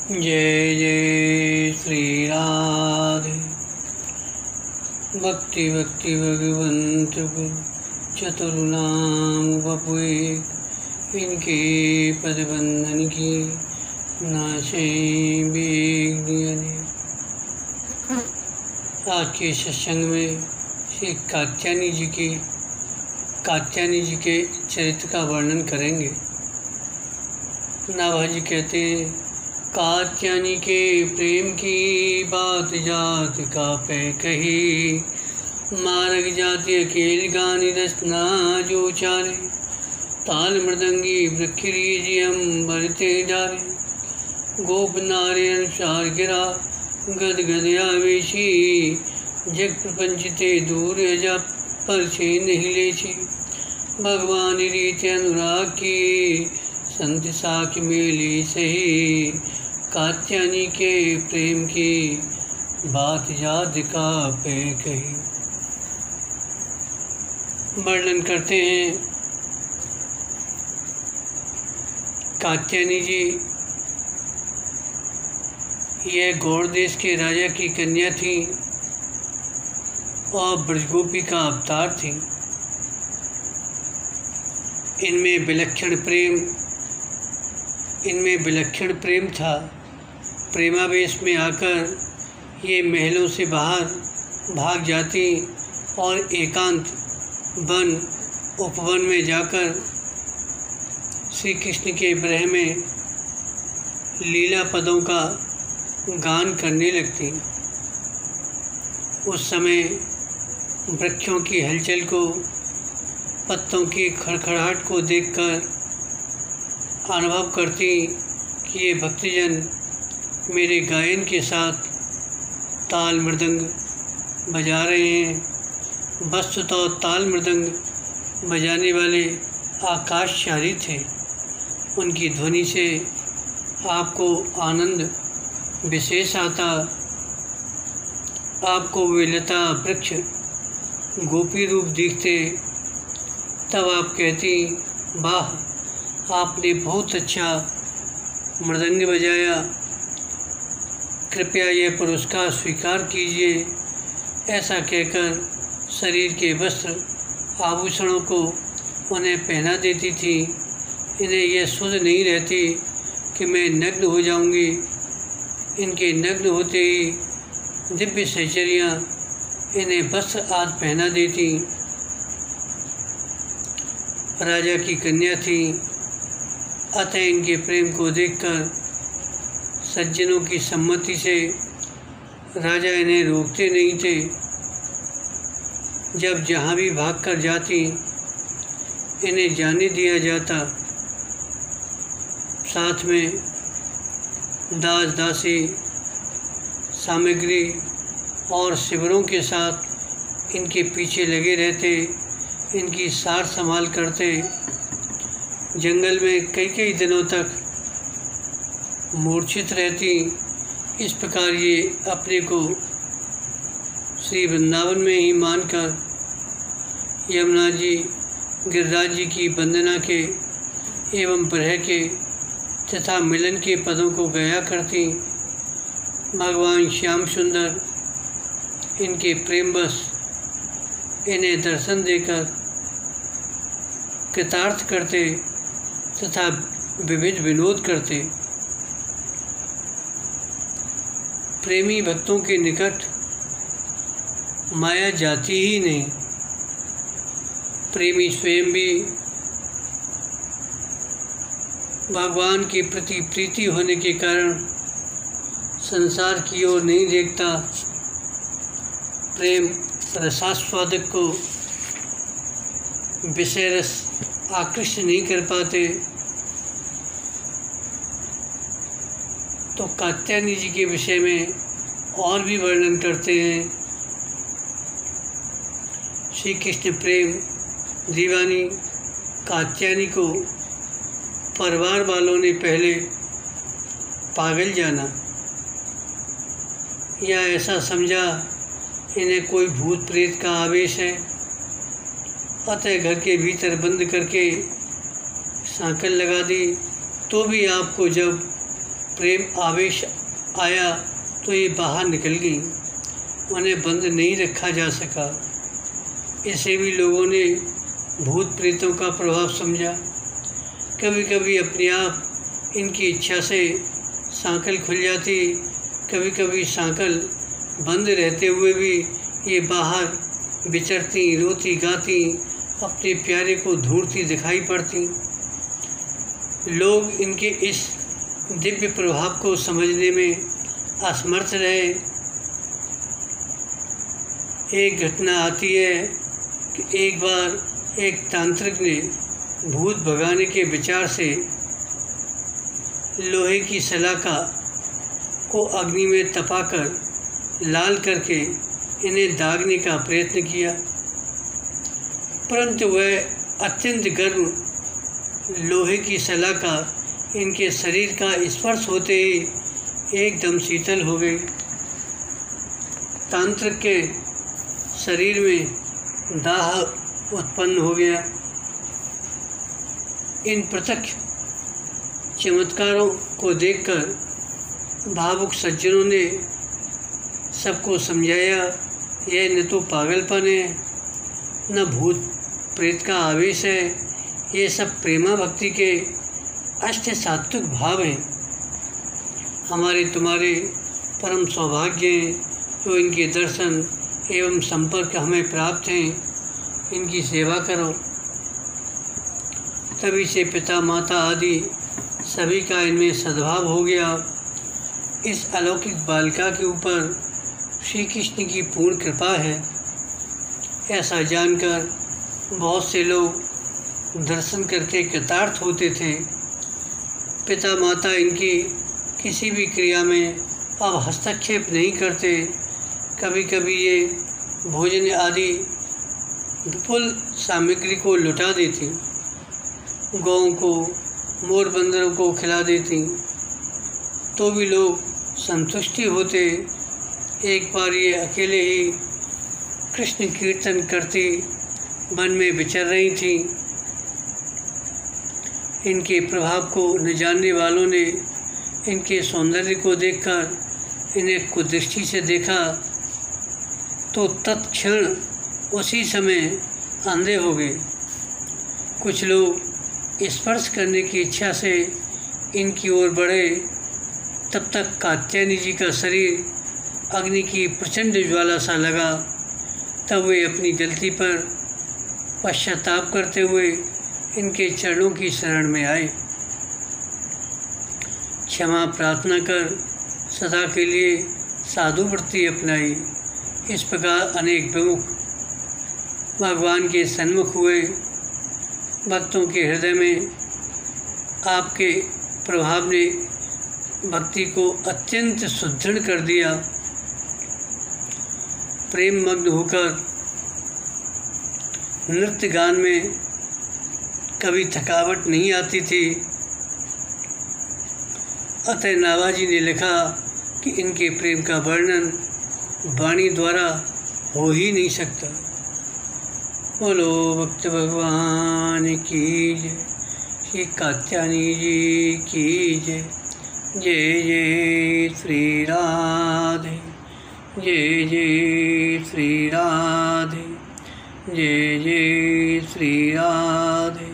जय जय श्री राधे। भक्ति भक्ति भगवंत गुरु चतुर्नाम बपुए, इनके पद बंधन की नाशे बेगनियने। आज के सत्संग में श्री कात्यायनी जी के चरित्र का वर्णन करेंगे। नाभाजी कहते हैं, कात्यायनी के प्रेम की बात जात का पै कही, मार्ग जाति अकेल गानी रसना जो चारे, ताल मृदंगी वृक्षरी जियम बरते डारे, गोप नारे अनुसार गिरा गद गदयावेशी, जग प्रपंच ते दूर जा पर छे नहीं लेछे, भगवान रीत अनुराग की संत साख मेली सही, कात्यायनी के प्रेम की बात याद का पे कही। वर्णन करते हैं, कात्यायनी जी यह गौड़ देश के राजा की कन्या थी और ब्रजगोपी का अवतार थी। इनमें विलक्षण प्रेम था। प्रेमावेश में आकर ये महलों से बाहर भाग जाती और एकांत उपवन में जाकर श्री कृष्ण के विरह में लीला पदों का गान करने लगती। उस समय वृक्षों की हलचल को, पत्तों की खड़खड़ाहट को देखकर अनुभव करती कि ये भक्तजन मेरे गायन के साथ ताल मृदंग बजा रहे हैं। वस्तुतः ताल मृदंग बजाने वाले आकाशचारी थे। उनकी ध्वनि से आपको आनंद विशेष आता। आपको वे लता वृक्ष गोपी रूप दिखते। तब आप कहती, वाह, आपने बहुत अच्छा मृदंग बजाया, कृपया यह पुरस्कार स्वीकार कीजिए। ऐसा कहकर शरीर के वस्त्र आभूषणों को उन्हें पहना देती थी। इन्हें यह सुध नहीं रहती कि मैं नग्न हो जाऊंगी। इनके नग्न होते ही दिव्य सहचरियाँ इन्हें वस्त्र आदि पहना देती। राजा की कन्या थी, अतः इनके प्रेम को देखकर सज्जनों की सम्मति से राजा इन्हें रोकते नहीं थे। जब जहाँ भी भागकर जाती इन्हें जाने दिया जाता। साथ में दास दासी, सामग्री और शिविरों के साथ इनके पीछे लगे रहते, इनकी सार संभाल करते। जंगल में कई दिनों तक मूर्छित रहती। इस प्रकार ये अपने को श्री वृंदावन में ही मानकर यमुना जी, गिरिराज जी की वंदना के एवं विरह के तथा मिलन के पदों को गाया करती। भगवान श्याम सुंदर इनके प्रेमवश इन्हें दर्शन देकर कृतार्थ करते तथा विविध विनोद करते। प्रेमी भक्तों के निकट माया जाती ही नहीं। प्रेमी स्वयं भी भगवान के प्रति प्रीति होने के कारण संसार की ओर नहीं देखता। प्रेम रसास्वादक को विषय रस आकृष्ट नहीं कर पाते। तो कात्यायनी जी के विषय में और भी वर्णन करते हैं। श्री कृष्ण प्रेम दीवानी कात्यायनी को परिवार वालों ने पहले पागल जाना या ऐसा समझा इन्हें कोई भूत प्रेत का आवेश है। अतः घर के भीतर बंद करके सांकल लगा दी। तो भी आपको जब प्रेम आवेश आया तो ये बाहर निकल गई, उन्हें बंद नहीं रखा जा सका। इसे भी लोगों ने भूत प्रेतों का प्रभाव समझा। कभी कभी अपने आप इनकी इच्छा से सांकल खुल जाती, कभी कभी सांकल बंद रहते हुए भी ये बाहर विचरती, रोती गाती, अपने प्यारे को ढूंढती दिखाई पड़ती। लोग इनके इस दिव्य प्रभाव को समझने में असमर्थ रहे। एक घटना आती है कि एक बार एक तांत्रिक ने भूत भगाने के विचार से लोहे की सलाखा को अग्नि में तपाकर लाल करके इन्हें दागने का प्रयत्न किया, परंतु वह अत्यंत गर्म लोहे की सलाखा इनके शरीर का स्पर्श होते ही एकदम शीतल हो गई। तांत्रिक के शरीर में दाह उत्पन्न हो गया। इन प्रत्यक्ष चमत्कारों को देखकर भावुक सज्जनों ने सबको समझाया, यह न तो पागलपन है, न भूत प्रेत का आवेश है, ये सब प्रेमा भक्ति के अष्ट सात्विक भाव हैं। हमारे तुम्हारे परम सौभाग्य हैं जो इनके दर्शन एवं संपर्क हमें प्राप्त हैं। इनकी सेवा करो। तभी से पिता माता आदि सभी का इनमें सद्भाव हो गया। इस अलौकिक बालिका के ऊपर श्री कृष्ण की पूर्ण कृपा है। ऐसा जानकर बहुत से लोग दर्शन करके कृतार्थ होते थे। पिता माता इनकी किसी भी क्रिया में अब हस्तक्षेप नहीं करते। कभी कभी ये भोजन आदि विपुल सामग्री को लुटा देती, गौओं को, मोर बंदरों को खिला देती, तो भी लोग संतुष्टि होते। एक बार ये अकेले ही कृष्ण कीर्तन करती वन में विचर रही थी। इनके प्रभाव को न जानने वालों ने इनके सौंदर्य को देखकर इन्हें कुदृष्टि से देखा तो तत्क्षण उसी समय अंधे हो गए। कुछ लोग स्पर्श करने की इच्छा से इनकी ओर बढ़े, तब तक कात्यायनी जी का शरीर अग्नि की प्रचंड ज्वाला सा लगा। तब वे अपनी गलती पर पश्चाताप करते हुए इनके चरणों की शरण में आए। क्षमा प्रार्थना कर सदा के लिए साधु वृत्ति अपनाई। इस प्रकार अनेक विमुख भगवान के सन्मुख हुए। भक्तों के हृदय में आपके प्रभाव ने भक्ति को अत्यंत सुदृढ़ कर दिया। प्रेम मग्न होकर नृत्य गान में कभी थकावट नहीं आती थी। अतः नाभाजी ने लिखा कि इनके प्रेम का वर्णन वाणी द्वारा हो ही नहीं सकता। बोलो भक्त भगवान की जय, श्री कात्यायनी जी की जय। जय जय श्री राधे, जय जय श्री राधे, जय जय श्री राधे।